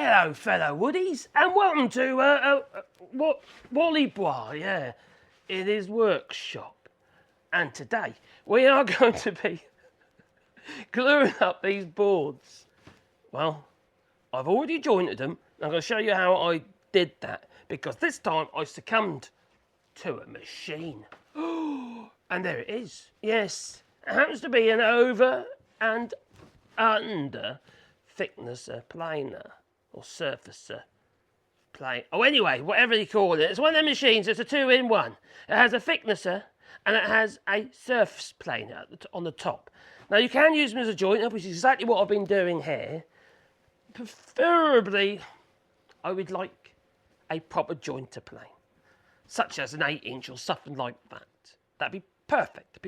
Hello, fellow woodies, and welcome to Wally Bois, yeah, in his workshop. And today we are going to be gluing up these boards. Well, I've already jointed them. I'm going to show you how I did that because this time I succumbed to a machine. And there it is. Yes, it happens to be an over and under thicknesser planer or surfacer plane. Oh, anyway, whatever you call it. It's one of them machines. It's a 2-in-1. It has a thicknesser and it has a surface planer on the top. Now you can use them as a jointer, which is exactly what I've been doing here. Preferably, I would like a proper jointer plane, such as an 8-inch or something like that. That'd be perfect.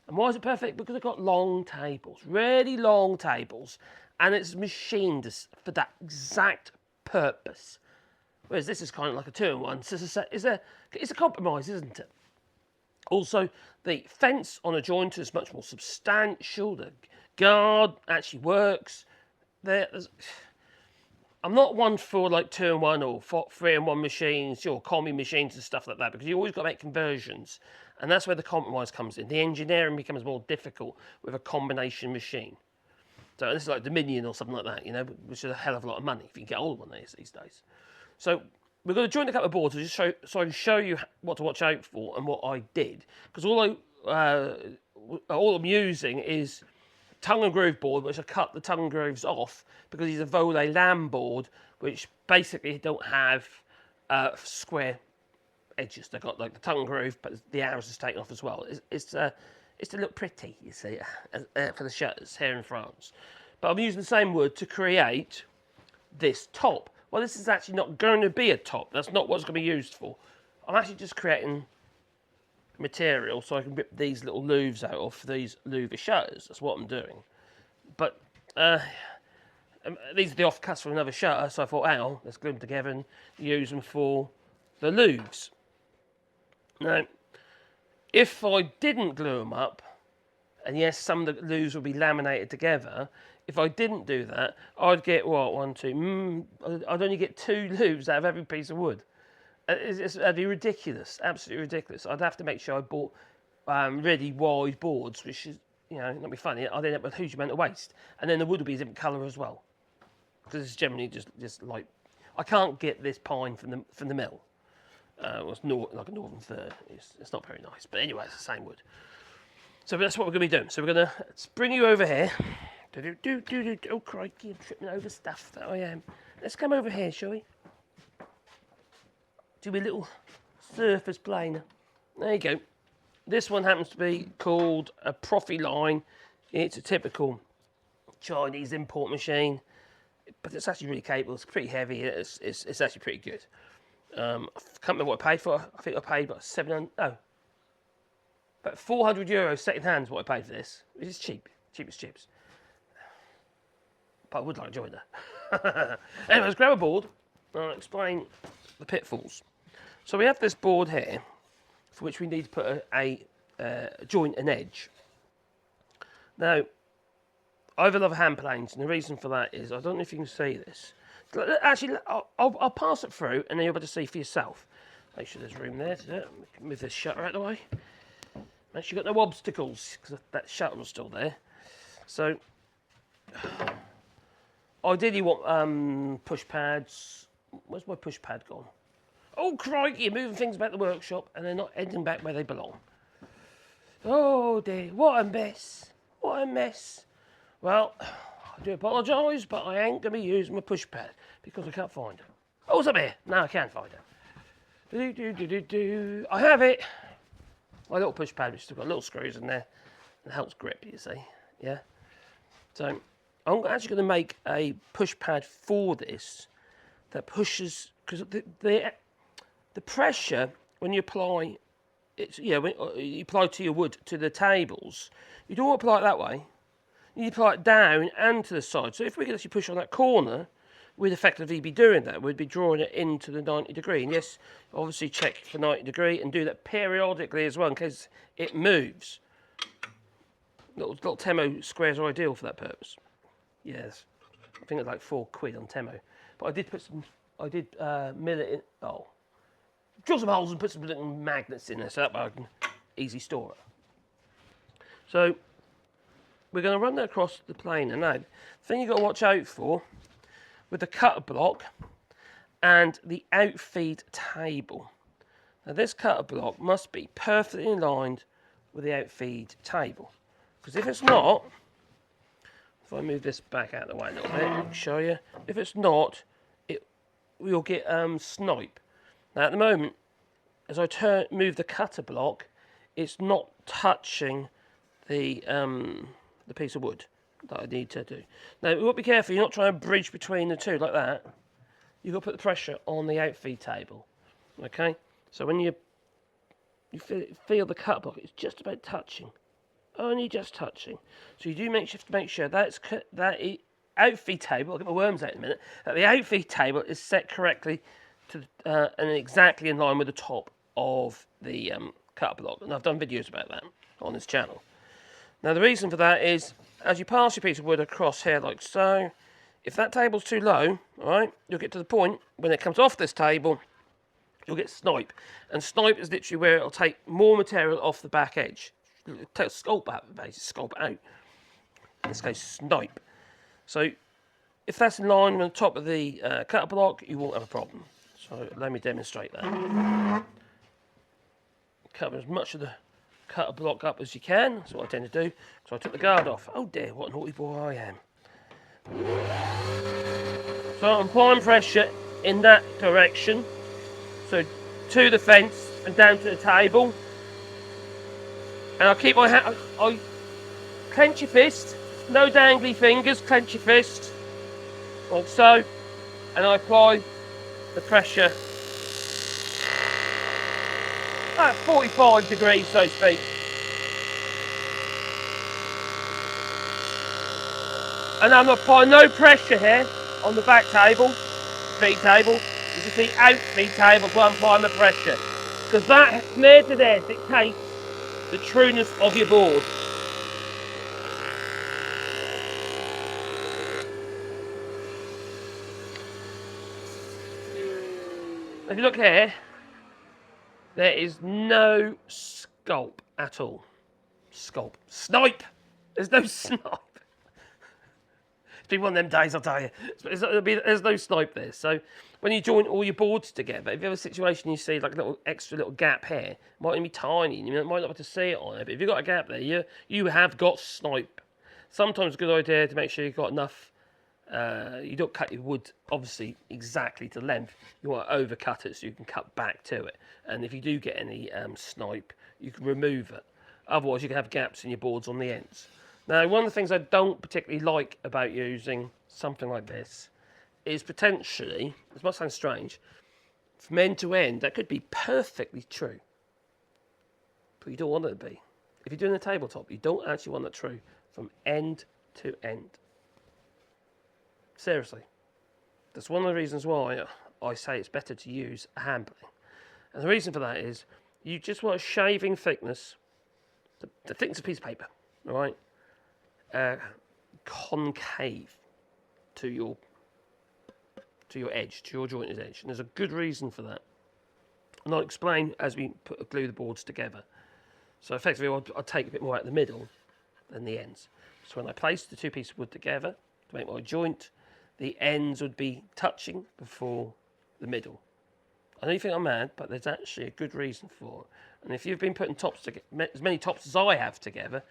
And why is it perfect? Because I've got long tables, really long tables, and it's machined for that exact purpose. Whereas this is kind of like a 2-in-1. So it's a compromise, isn't it? Also, the fence on a jointer is much more substantial. The guard actually works. I'm not one for like 2-in-1 or 3-in-1 machines, or commie machines and stuff like that, because you always got to make conversions. And that's where the compromise comes in. The engineering becomes more difficult with a combination machine. So this is like Dominion or something like that, you know, which is a hell of a lot of money if you can get hold of one these days. So we're going to join a couple of boards so I can show you what to watch out for and what I did. Because all I'm using is tongue and groove board, which I cut the tongue and grooves off because these are Volet lamb board, which basically don't have square edges. They've got like the tongue and groove, but the arrows is taken off as well. It's to look pretty, you see, for the shutters here in France. But I'm using the same wood to create this top. Well, this is actually not going to be a top. That's not what it's going to be used for. I'm actually just creating material so I can rip these little louvres out of these louver shutters. That's what I'm doing. But these are the offcuts from another shutter, so I thought, oh, let's glue them together and use them for the louvres. Now, if I didn't glue them up, and yes, some of the louvres will be laminated together, if I didn't do that, I'd get, what, I'd only get 2 louvres out of every piece of wood. That'd be ridiculous, absolutely ridiculous. I'd have to make sure I bought really wide boards, which is, you know, not be funny. I'd end up with a huge amount of waste. And then the wood would be a different colour as well. Because it's generally just like, I can't get this pine from the mill. It's like a northern fir. It's not very nice, but anyway, it's the same wood. So that's what we're going to be doing. So we're going to bring you over here. Oh crikey, I'm tripping over stuff that I am. Let's come over here, shall we? Do a little surface planer. There you go. This one happens to be called a Profi line. It's a typical Chinese import machine, but it's actually really capable. It's pretty heavy. It's actually pretty good. I can't remember what I paid for. I think I paid about about €400 second hand is what I paid for this. Which is cheap as chips. But I would like a joiner. Anyway, let's grab a board and I'll explain the pitfalls. So we have this board here, for which we need to put a joint and edge. Now, I have a lot of hand planes, and the reason for that is, I don't know if you can see this. Actually, I'll pass it through, and then you'll be able to see for yourself. Make sure there's room there. Move this shutter out of the way. Make sure you've got no obstacles, because that shutter was still there. So, ideally you want push pads. Where's my push pad gone? Oh crikey, you're moving things about the workshop and they're not heading back where they belong. Oh dear, what a mess. What a mess. Well, I do apologise, but I ain't going to be using my push pad because I can't find it. Oh, it's up here. No, I can't find it. I have it. My little push pad, which has got little screws in there. It helps grip, you see. Yeah. So, I'm actually going to make a push pad for this that pushes, because the pressure when you apply it, when you apply to your wood to the tables, you don't apply it that way. You apply it down and to the side. So if we could actually push on that corner, we'd effectively be doing that. We'd be drawing it into the 90 degree. And yes, obviously check for 90 degree and do that periodically as well in case it moves. Little Temo squares are ideal for that purpose. Yes. I think it's like £4 on Temo. But I did put some, I did mill it in, drill some holes and put some little magnets in there so that way I can easily store it. So we're going to run that across the planer. Now, the thing you've got to watch out for with the cutter block and the outfeed table. Now this cutter block must be perfectly aligned with the outfeed table. Because if it's not, if I move this back out of the way a little bit, I'll show you. If it's not, we'll get snipe. Now at the moment, as I move the cutter block, it's not touching the piece of wood that I need to do. Now you've got to be careful, you're not trying to bridge between the two like that. You've got to put the pressure on the outfeed table. Okay? So when you feel the cutter block, it's just about touching. Only just touching. So you do have to make sure that outfeed table, I'll get my worms out in a minute, that the outfeed table is set correctly to and exactly in line with the top of the cutter block. And I've done videos about that on this channel. Now the reason for that is, as you pass your piece of wood across here like so, if that table's too low, alright, you'll get to the point when it comes off this table, you'll get snipe. And snipe is literally where it'll take more material off the back edge. Take a sculpt out, basically sculpt out. In this case, snipe. So if that's in line with the top of the cutter block, you won't have a problem. So let me demonstrate that. Cover as much of the cutter block up as you can. That's what I tend to do. So I took the guard off. Oh dear, what a naughty boy I am. So I'm applying pressure in that direction. So to the fence and down to the table. And I keep my hand, I clench your fist, no dangly fingers, clench your fist, like so, and I apply the pressure at 45 degrees, so to speak. And I'm applying no pressure here on the back table, feed table. You can see outfeed table where I'm applying the pressure. Because that from there to there dictates the trueness of your board. If you look here, there is no sculpt at all. Sculpt. Snipe! There's no snipe. It's been one of them days, I'll tell you. There's no snipe there. So when you join all your boards together, if you have a situation you see like a little extra little gap here, it might only be tiny, you might not be able to see it on it, but if you've got a gap there, you have got snipe. Sometimes it's a good idea to make sure you've got enough, you don't cut your wood obviously exactly to length, you want to overcut it so you can cut back to it. And if you do get any snipe, you can remove it. Otherwise you can have gaps in your boards on the ends. Now, one of the things I don't particularly like about using something like this is potentially, this might sound strange, from end to end, that could be perfectly true. But you don't want it to be. If you're doing a tabletop, you don't actually want that true from end to end. Seriously. That's one of the reasons why I say it's better to use a hand plane. And the reason for that is, you just want a shaving thickness, the thickness of a piece of paper, all right? Concave to your edge, to your jointed edge, and there's a good reason for that. And I'll explain as we glue the boards together. So effectively, I'll take a bit more out the middle than the ends. So when I place the two pieces of wood together to make my joint, the ends would be touching before the middle. I know you think I'm mad, but there's actually a good reason for it. And if you've been putting tops together, as many tops as I have together,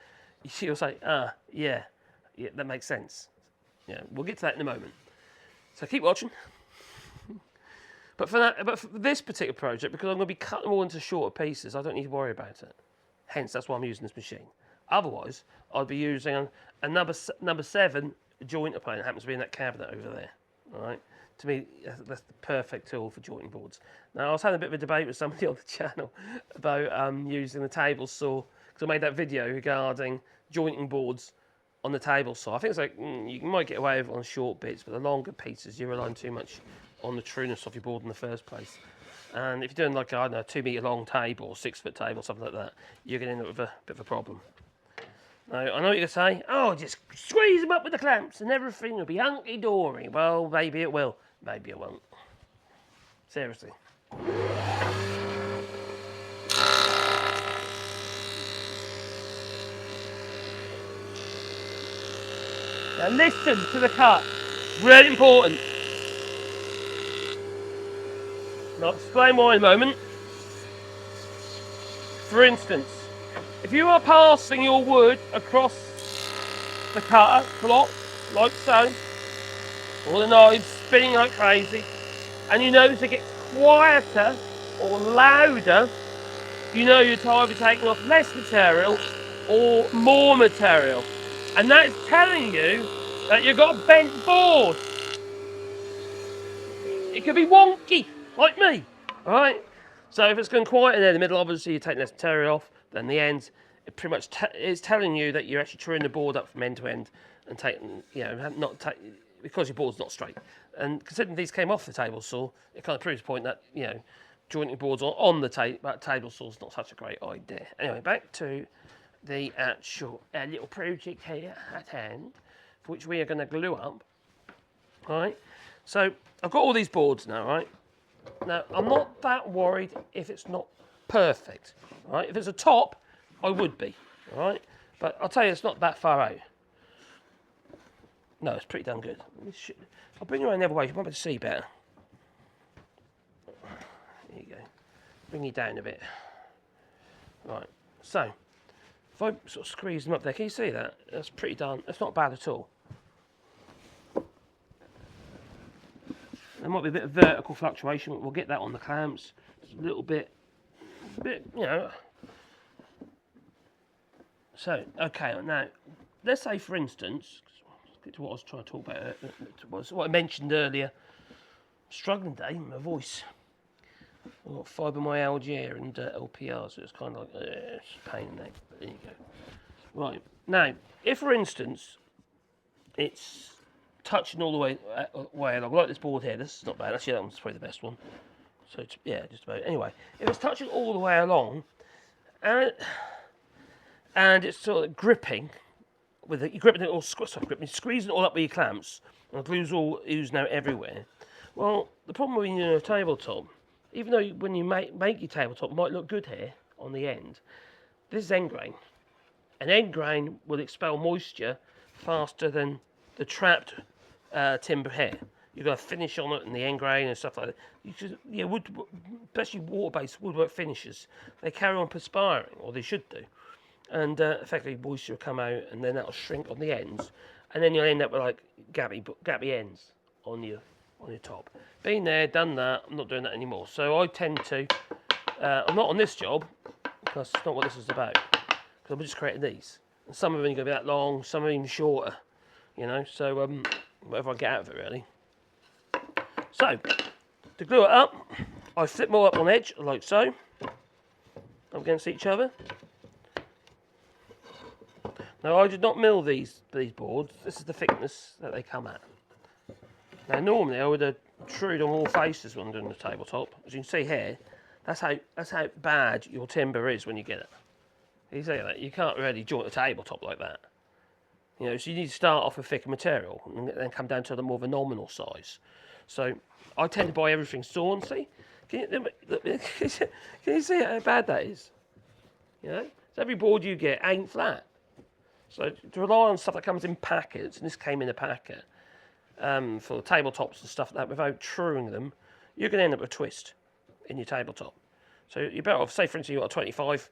you'll say, yeah, that makes sense. Yeah, we'll get to that in a moment. So keep watching. But for this particular project, because I'm going to be cutting them all into shorter pieces, I don't need to worry about it. Hence, that's why I'm using this machine. Otherwise, I'd be using a number 7 jointer plane that happens to be in that cabinet over there. All right. To me, that's the perfect tool for jointing boards. Now, I was having a bit of a debate with somebody on the channel about using the table saw, because I made that video regarding jointing boards on the table saw. I think it's like, you might get away with it on short bits, but the longer pieces, you're relying too much on the trueness of your board in the first place. And if you're doing like, I don't know, a 2 metre long table, or 6 foot table, something like that, you're going to end up with a bit of a problem. Now, I know what you're going to say. Oh, just squeeze them up with the clamps and everything will be hunky-dory. Well, maybe it will. Maybe it won't. Seriously. Now listen to the cut. Really important. And I'll explain why in a moment. For instance, if you are passing your wood across the cutter block, like so, or the knives spinning like crazy, and you notice it gets quieter or louder, you know you're either taking off less material or more material. And that's telling you that you've got a bent board. It could be wonky, like me, all right? So if it's going quiet in there in the middle, obviously you take less material off. Then the ends, it pretty much is telling you that you're actually truing the board up from end to end and taking, because your board's not straight. And considering these came off the table saw, it kind of proves the point that, jointing boards on the table saw is not such a great idea. Anyway, back to the actual little project here at hand, which we are going to glue up. All right. So I've got all these boards now, right? Now, I'm not that worried if it's not perfect, right? If it's a top, I would be, all right? But I'll tell you, it's not that far out. No, it's pretty damn good. I'll bring you around the other way, you might be able to see better. There you go. Bring you down a bit. Right, so, if I sort of squeeze them up there, can you see that? That's pretty done. That's not bad at all. There might be a bit of vertical fluctuation, but we'll get that on the clamps. Just a little bit, So, okay, now, let's say for instance, let's get to what I was trying to talk about, what I mentioned earlier. Struggling today, my voice. I've got fibromyalgia and LPR, so it's kind of like, it's a pain in the neck. There you go. Right, now, if for instance, it's touching all the way along, like this board here, this is not bad, actually that one's probably the best one. So, yeah, just about, anyway, if it's touching all the way along, and it's sort of gripping, you're gripping it all, squeezing it all up with your clamps, and the glue's all oozing out everywhere. Well, the problem when you're in a tabletop, even though when you make your tabletop, it might look good here on the end, this is end grain. An end grain will expel moisture faster than the trapped timber here. You've got a finish on it and the end grain and stuff like that. Wood, especially water-based woodwork finishes, they carry on perspiring, or they should do. And effectively moisture will come out and then that'll shrink on the ends. And then you'll end up with like gappy ends on your top. Been there, done that, I'm not doing that anymore. So I tend to, I'm not on this job, because it's not what this is about. Because I'm just creating these. And some of them are going to be that long, some are even shorter. So whatever I get out of it really. So, to glue it up, I flip them all up on edge, like so, up against each other. Now I did not mill these boards, this is the thickness that they come at. Now normally I would have trued on all faces when I'm doing the tabletop. As you can see here, that's how bad your timber is when you get it. You see that? You can't really joint a tabletop like that. So you need to start off with thicker material and then come down to the more of a nominal size. So I tend to buy everything sawn. See? Can you see how bad that is? So every board you get ain't flat. So to rely on stuff that comes in packets, and this came in a packet, for tabletops and stuff like that, without truing them, you're going to end up with a twist in your tabletop. So you're better off, say for instance you've got a 25,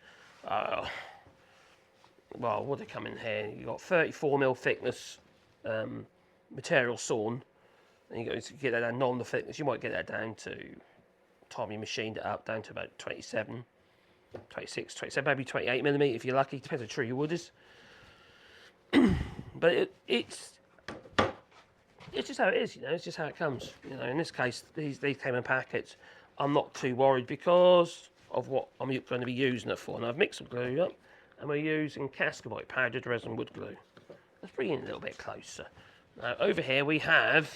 well, what did come in here? You've got 34mm thickness material sawn, and you get that down nominal thickness. You might get that down to, time you machined it up, down to about 27, 26, 27, maybe 28mm if you're lucky. Depends how true your wood is. But it's just how it is, it's just how it comes. In this case, these came in packets. I'm not too worried because of what I'm going to be using it for. And I've mixed some glue up, and we're using Cascabite powdered resin wood glue. Let's bring it a little bit closer. Now over here we have,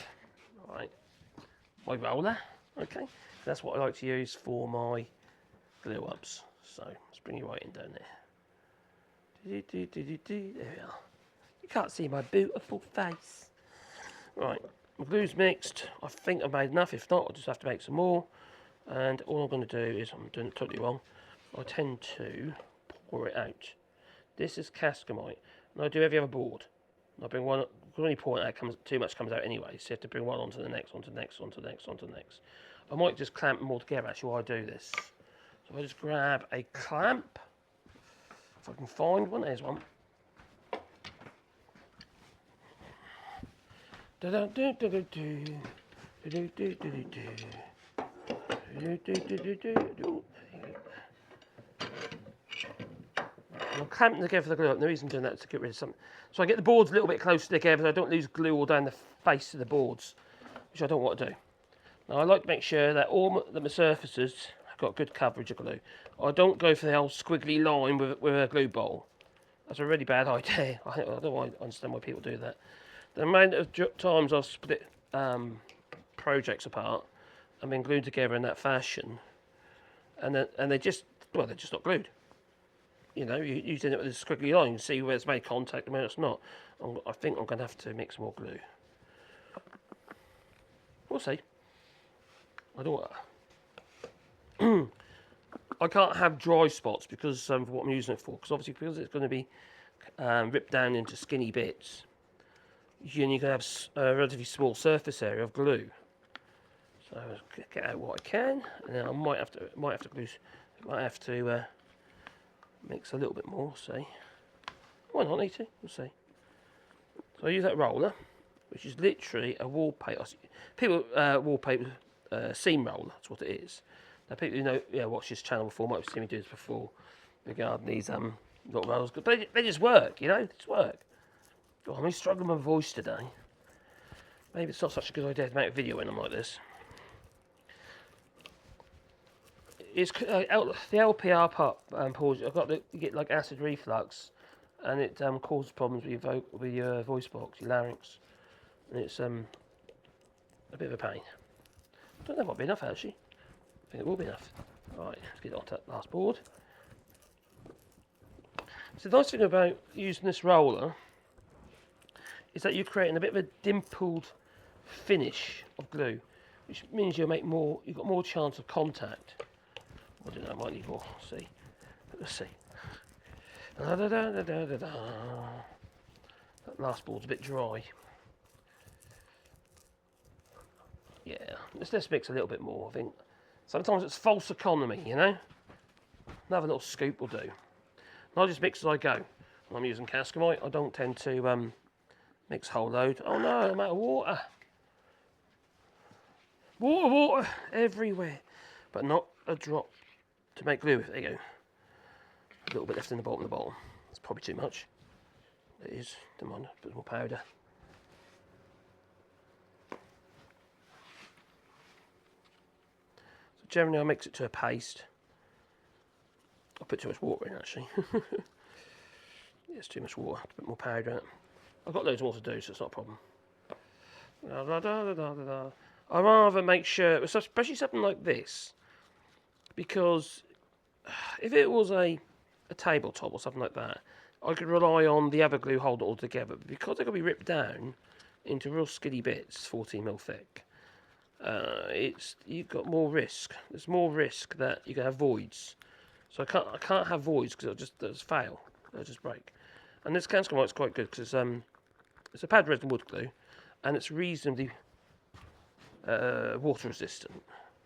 my roller. Okay, that's what I like to use for my glue ups. So let's bring you right in down there. There we are. You can't see my beautiful face. Right, my glue's mixed. I think I've made enough. If not, I'll just have to make some more. And all I'm going to do is, I'm doing it totally wrong, I tend to pour it out. This is cascamite, and I do every other board. I bring one, because when you pour it out, too much comes out anyway, so you have to bring one onto the next, onto the next, onto the next, onto the next. I might just clamp them all together actually while I do this. So I just grab a clamp, if I can find one, there's one. I'll clamp them together for the glue up. The reason I'm doing that is to get rid of something. So I get the boards a little bit closer together so I don't lose glue all down the face of the boards, which I don't want to do. Now I like to make sure that all my surfaces have got good coverage of glue. I don't go for the old squiggly line with a glue bowl. That's a really bad idea. I don't understand why people do that. The amount of times I've split projects apart and been glued together in that fashion, and they're just not glued. You know, you're using it with a squiggly line, you see where it's made contact and where it's not. I think I'm going to have to mix more glue. We'll see. I don't. I can't have dry spots because of what I'm using it for. Because obviously, because it's going to be ripped down into skinny bits, you're going to have a relatively small surface area of glue. So I'll get out what I can, and then I might have to mix a little bit more. See, why not? Need to? We'll see. So I use that roller, which is literally a wallpaper. People wallpaper seam roller. That's what it is. Now people who know, watch this channel before might have seen me do this before regarding these little rollers, but they just work. You know, they just work. Oh, I'm really struggling with my voice today. Maybe it's not such a good idea to make a video when I'm like this. It's the LPR part pause. You get like acid reflux, and it causes problems with your voice box, your larynx, and it's a bit of a pain. I don't know if it'll be enough actually. I think it will be enough. Right, let's get on to that last board. So the nice thing about using this roller is that you're creating a bit of a dimpled finish of glue, which means you've got more chance of contact. I don't know, I might need more. See, let's see. That last board's a bit dry. Yeah, let's mix a little bit more. I think sometimes it's false economy, you know. Another little scoop will do. And I just mix as I go. When I'm using cascamite, I don't tend to mix a whole load. Oh no, I'm out of water. Water everywhere, but not a drop to make glue with. There you go. A little bit left in the bottom of the bottle. It's probably too much. It is. Don't mind. A bit more powder. So generally, I mix it to a paste. I put too much water in actually. Yeah, it's too much water. A bit more powder in it. I've got loads more to do, so it's not a problem. I rather make sure, especially something like this, because if it was a tabletop or something like that, I could rely on the other glue holding it all together. But because they're going to be ripped down into real skinny bits, 14mm thick, you've got more risk. There's more risk that you can have voids. So I can't have voids because they'll just fail. They'll just break. And this cascamite's quite good because it's a pad resin wood glue, and it's reasonably water resistant.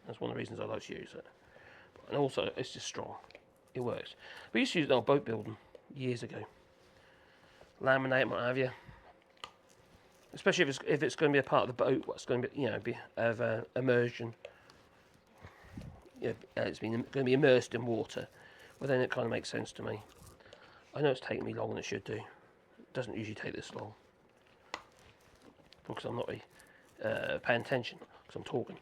That's one of the reasons I like to use it. And also, it's just strong. It works. We used to use it on boat building years ago. Laminate, what have you. Especially if it's going to be a part of the boat, what's going to be of immersion. It's going to be immersed in water. Well, then it kind of makes sense to me. I know it's taking me longer than it should do. It doesn't usually take this long. Because I'm not really paying attention, because I'm talking.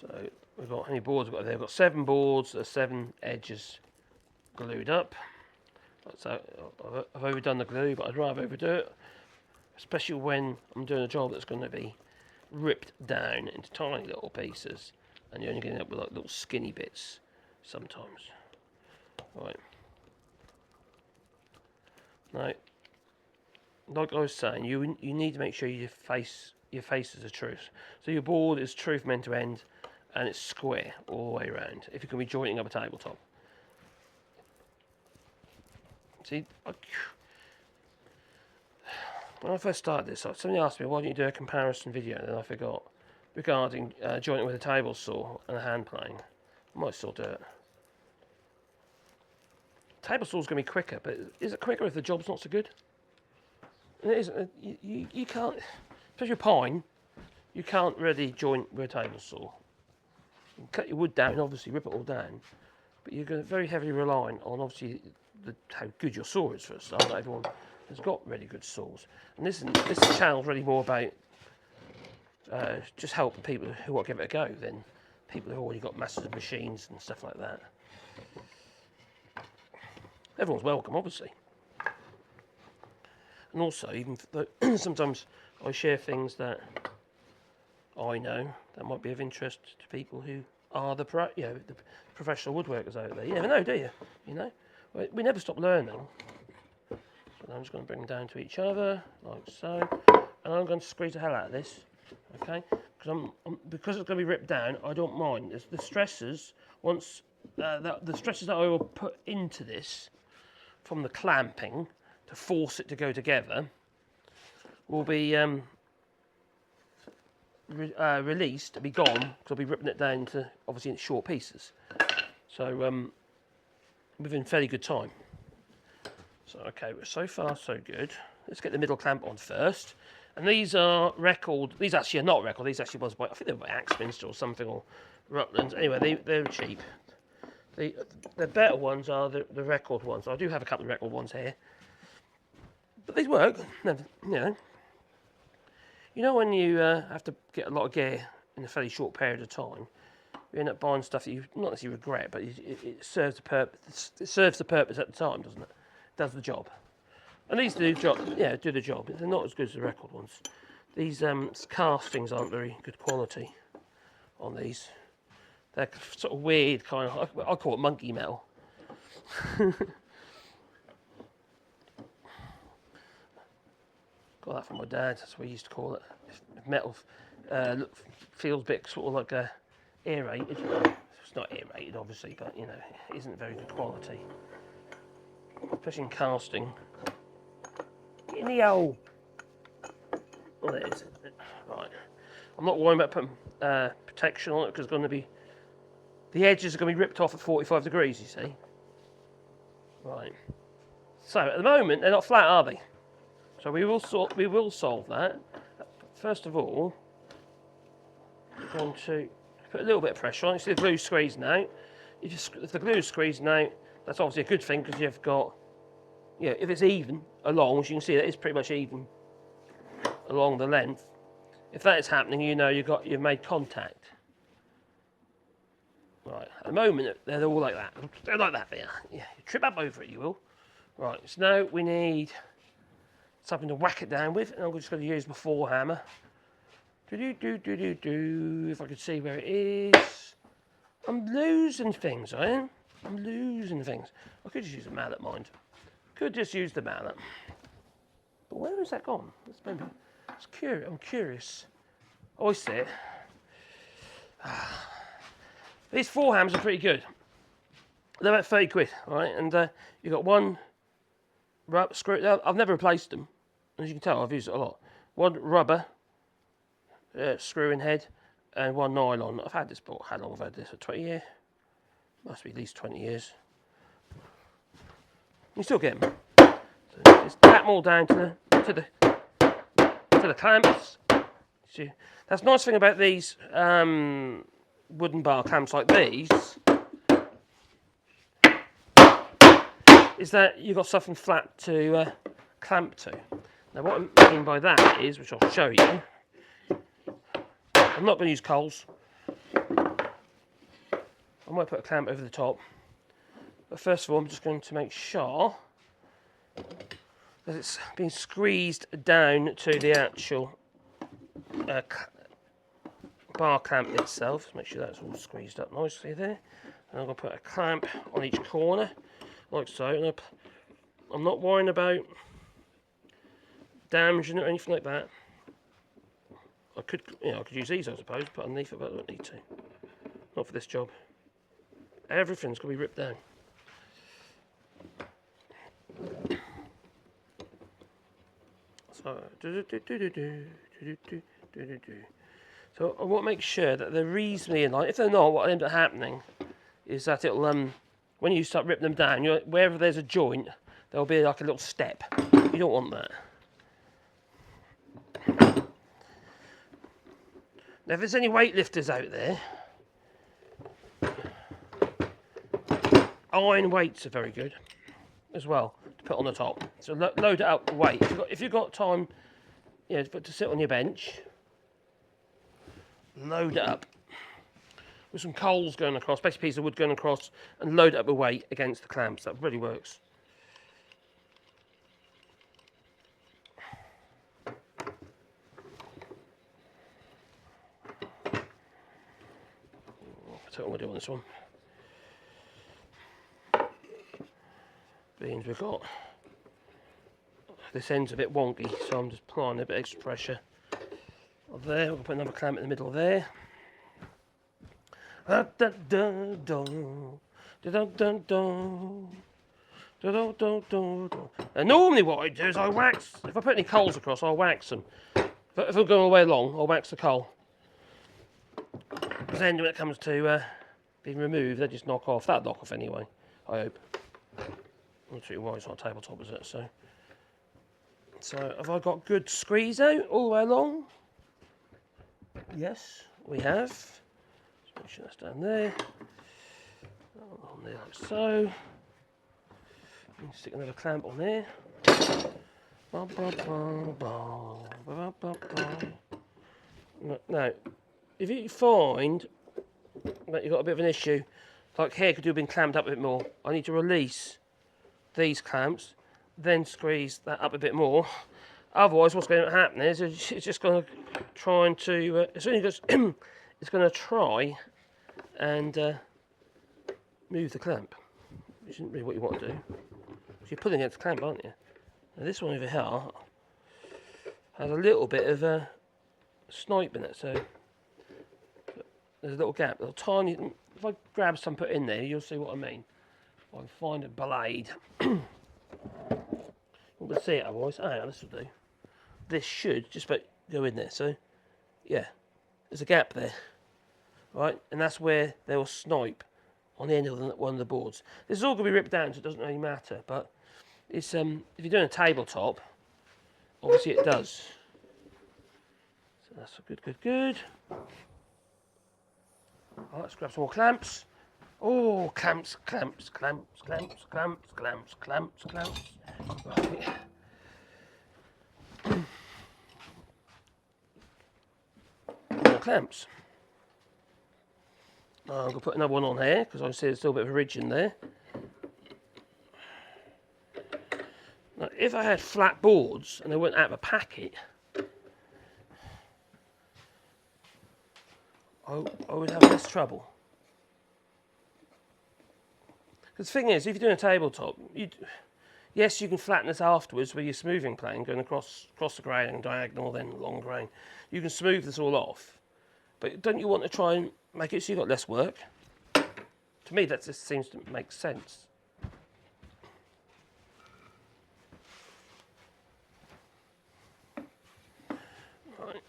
So we've got, how many boards we've got there? We've got 7 boards, 7 edges glued up. So I've overdone the glue, but I'd rather overdo it, especially when I'm doing a job that's going to be ripped down into tiny little pieces. and you're only getting up with like little skinny bits sometimes. Right. Now, like I was saying, you need to make sure your faces are truth. So your board is truth from end to end, and it's square all the way around. If you're going to be jointing up a tabletop. See, when I first started this, somebody asked me, why don't you do a comparison video? And then I forgot. Regarding jointing with a table saw and a hand plane. I might still do it. Table saw's going to be quicker, but is it quicker if the job's not so good? It isn't. You can't, especially pine, you can't really joint with a table saw. You can cut your wood down, obviously, rip it all down, but you're going to very heavily relying on, obviously, how good your saw is for a start. Not everyone has got really good saws. And this channel's really more about just helping people who want to give it a go than people who've already got massive machines and stuff like that. Everyone's welcome, obviously. And also, even though sometimes I share things that I know that might be of interest to people who are the professional woodworkers out there. You never know, do you? You know, we never stop learning. So I'm just going to bring them down to each other like so, and I'm going to squeeze the hell out of this. Okay, because it's going to be ripped down. I don't mind. The stressors once the stresses that I will put into this from the clamping to force it to go together will be released, to be gone, because I'll be ripping it down to obviously in short pieces. So within fairly good time. So okay, so far so good. Let's get the middle clamp on first. And these are record. These actually are not record. These actually was by, I think they were by Axminster or something, or Rutland. Anyway, they're cheap. The better ones are the record ones. I do have a couple of record ones here, but these work. You know when you have to get a lot of gear in a fairly short period of time, you end up buying stuff that you not necessarily regret, but it serves the purpose. It serves the purpose at the time, doesn't it? It does the job. And these do the job. They're not as good as the record ones. These castings aren't very good quality on these. They're sort of weird kind of, I call it monkey metal. Got that from my dad, that's what he used to call it. If metal feels a bit sort of like aerated. It's not aerated obviously, but you know, it isn't very good quality. Especially in casting. In the hole. Oh, there it is. Right. I'm not worrying about putting protection on it because it's going to be. The edges are going to be ripped off at 45 degrees, you see. Right. So at the moment they're not flat, are they? So we will solve that. First of all, we're going to put a little bit of pressure on. You see the glue squeezing out. If the glue is squeezing out, that's obviously a good thing because you've got. Yeah, if it's even along, as you can see, that is pretty much even along the length. If that is happening, you know you've made contact. Right, at the moment they're all like that. They're like that there. Yeah, you trip up over it, you will. Right, so now we need something to whack it down with, and I'm just going to use my forehammer. If I could see where it is. I'm losing things, I am. I'm losing things. I could just use a mallet, mind. Could just use the mallet. But where has that gone? It's curious. I'm curious. Oh, I see it. These forehams are pretty good. They're about 30 quid, right? And you've got one screw. I've never replaced them. As you can tell, I've used it a lot. One rubber screw-in head and one nylon. I've had this for, how long have I had this? For 20 years? Must be at least 20 years. You still get them. So just tap them all down to the clamps. See, that's the nice thing about these wooden bar clamps like these, is that you've got something flat to clamp to. Now what I mean by that is, which I'll show you, I'm not going to use coals. I might put a clamp over the top. But first of all, I'm just going to make sure that it's being squeezed down to the actual bar clamp itself. Let's make sure that's all squeezed up nicely there. And I'm going to put a clamp on each corner, like so. And I'm not worrying about damaging it or anything like that. I could use these, I suppose, put underneath it, but I don't need to. Not for this job. Everything's going to be ripped down. So I want to make sure that they're reasonably in line. If they're not, what ends up happening is that it'll when you start ripping them down, wherever there's a joint, there'll be like a little step. You don't want that. Now, if there's any weightlifters out there, iron weights are very good as well to put on the top. So load it up with weight. If you've got time, to sit on your bench, load it up with some coals going across, basically a piece of wood going across, and load it up with weight against the clamps. That really works. That's what I'm going to do on this one. Beans we've got. This end's a bit wonky, so I'm just applying a bit extra pressure. There, we'll put another clamp in the middle there. And normally what I do is I wax, if I put any coals across, I'll wax them. But if I'm going all the way along, I'll wax the coal. Because then when it comes to being removed, they just knock off. That'll knock off anyway, I hope. Not too why it's not a tabletop, is it? So have I got good squeeze out all the way along? Yes, we have. Just make sure that's down there. On there like so. Stick another clamp on there. Now, if you find that you've got a bit of an issue, like here could have been clamped up a bit more, I need to release these clamps, then squeeze that up a bit more. Otherwise, what's going to happen is it's just going to try to as soon as it's going to try and move the clamp, which isn't really what you want to do. You're pulling against the clamp, aren't you? Now this one over here has a little bit of a snipe in it, so there's a little gap, a little tiny. If I grab some, put in there, you'll see what I mean. I can find a blade. You won't see it otherwise. Oh, this will do. This should just about go in there. So, yeah, there's a gap there, right? And that's where they will snipe on the end of one of the boards. This is all going to be ripped down, so it doesn't really matter. But it's if you're doing a tabletop, obviously it does. So that's good. Right, let's grab some more clamps. Oh, clamps. Right. More clamps. I'm going to put another one on here because I see there's still a bit of a ridge in there. Now, if I had flat boards and they weren't out of a packet, I would have less trouble. Because the thing is, if you're doing a tabletop, yes, you can flatten this afterwards with your smoothing plane going across the grain and diagonal, then long grain. You can smooth this all off. But don't you want to try and make it so you've got less work? To me, that just seems to make sense. Right.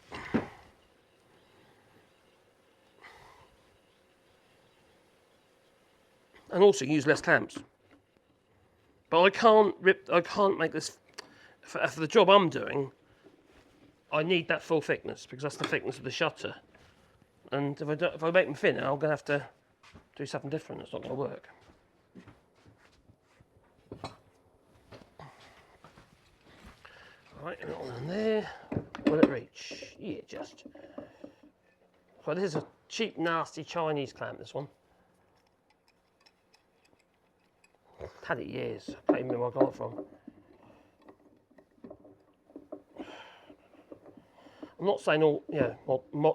And also use less clamps. But I can't make this for the job I'm doing. I need that full thickness because that's the thickness of the shutter. And if I make them thinner, I'm going to have to do something different. It's not going to work. Right, on there. Will it reach? Yeah, just. Well, this is a cheap, nasty Chinese clamp. This one. I've had it years. I can't even remember where I got it from. I'm not saying all,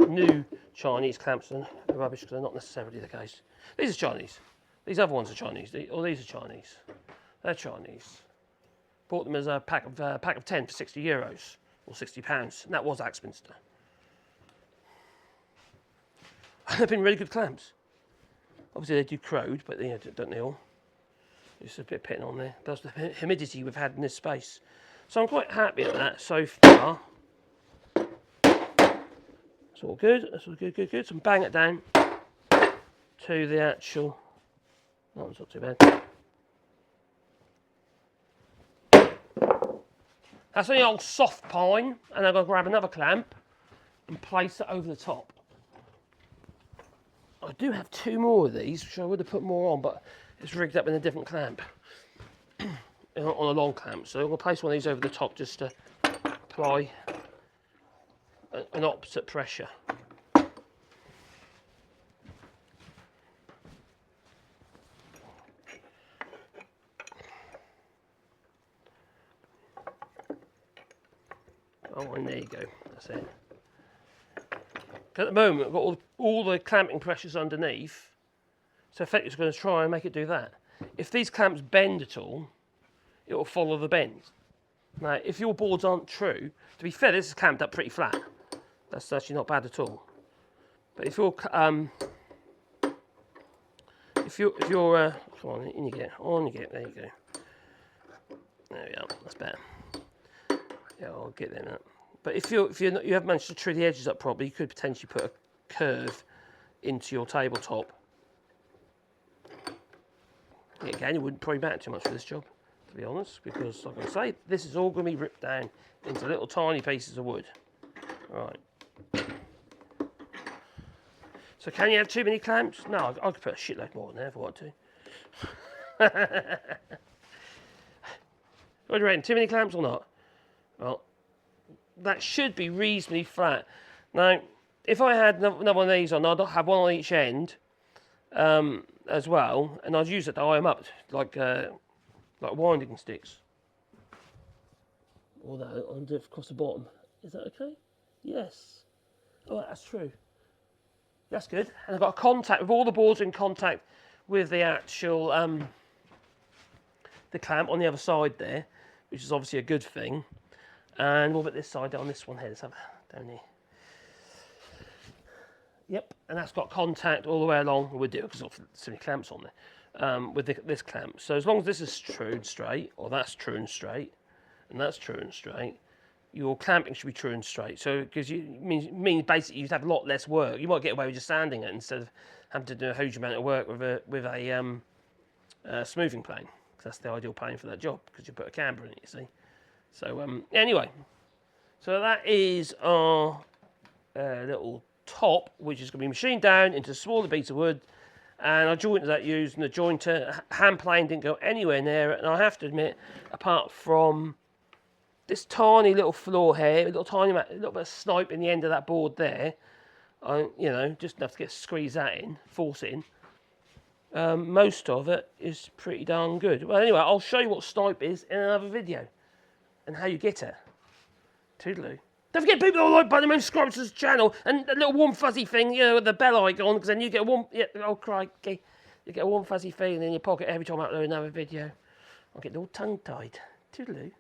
new Chinese clamps are rubbish because they're not necessarily the case. These are Chinese. These other ones are Chinese. These are Chinese. They're Chinese. Bought them as a pack of 10 for €60 or £60, and that was Axminster. They've been really good clamps. Obviously they do corrode, but they don't they all? Just a bit of pitting on there. That's the humidity we've had in this space. So I'm quite happy at that so far. It's all good. That's all good. So I'm bang it down to the actual. That one's not too bad. That's the old soft pine, and I've got to grab another clamp and place it over the top. I do have 2 more of these, which I would have put more on, but it's rigged up in a different clamp, on a long clamp. So I'm going to place one of these over the top just to apply an opposite pressure. Oh, and there you go. That's it. At the moment, I've got all the clamping pressures underneath, so effectively it's going to try and make it do that. If these clamps bend at all, it will follow the bend. Now, if your boards aren't true, to be fair, this is clamped up pretty flat. That's actually not bad at all. But if you're, come on, in you get, there you go. There we are, that's better. Yeah, I'll get there now. But if you haven't managed to trim the edges up properly, you could potentially put a curve into your tabletop. Yeah, again, it wouldn't probably matter too much for this job, to be honest, because like I say, this is all going to be ripped down into little tiny pieces of wood. Right. So can you have too many clamps? No, I could put a shitload more in there if I want to. What do you reckon? Too many clamps or not? Well, that should be reasonably flat. Now, if I had another one of these on, I'd have one on each end as well, and I'd use it to eye them up like winding sticks. Although I'll do it across the bottom. Is that okay? Yes. Oh, that's true. That's good. And I've got a contact with all the boards in contact with the actual the clamp on the other side there, which is obviously a good thing. And what about this side on this one here? Let's have down here. Yep, and that's got contact all the way along. We'll do it because there's so many clamps on there with this clamp. So as long as this is true and straight, or that's true and straight, and that's true and straight, your clamping should be true and straight. So because means basically you'd have a lot less work. You might get away with just sanding it instead of having to do a huge amount of work with a smoothing plane. Because that's the ideal plane for that job, because you put a camber in it, you see. So anyway, so that is our little top, which is going to be machined down into smaller bits of wood, and I jointed that using the jointer. Hand plane didn't go anywhere near it, and I have to admit, apart from this tiny little floor here, a little bit of snipe in the end of that board there, just enough to get squeeze that in, force it in. Most of it is pretty darn good. Well, anyway, I'll show you what snipe is in another video, and how you get it. Toodaloo. Don't forget, people who like button and subscribe to this channel, and the little warm fuzzy thing, with the bell icon, because then you get a warm, crikey, you get a warm fuzzy feeling in your pocket every time I upload another video. I'll get all tongue-tied. Toodaloo.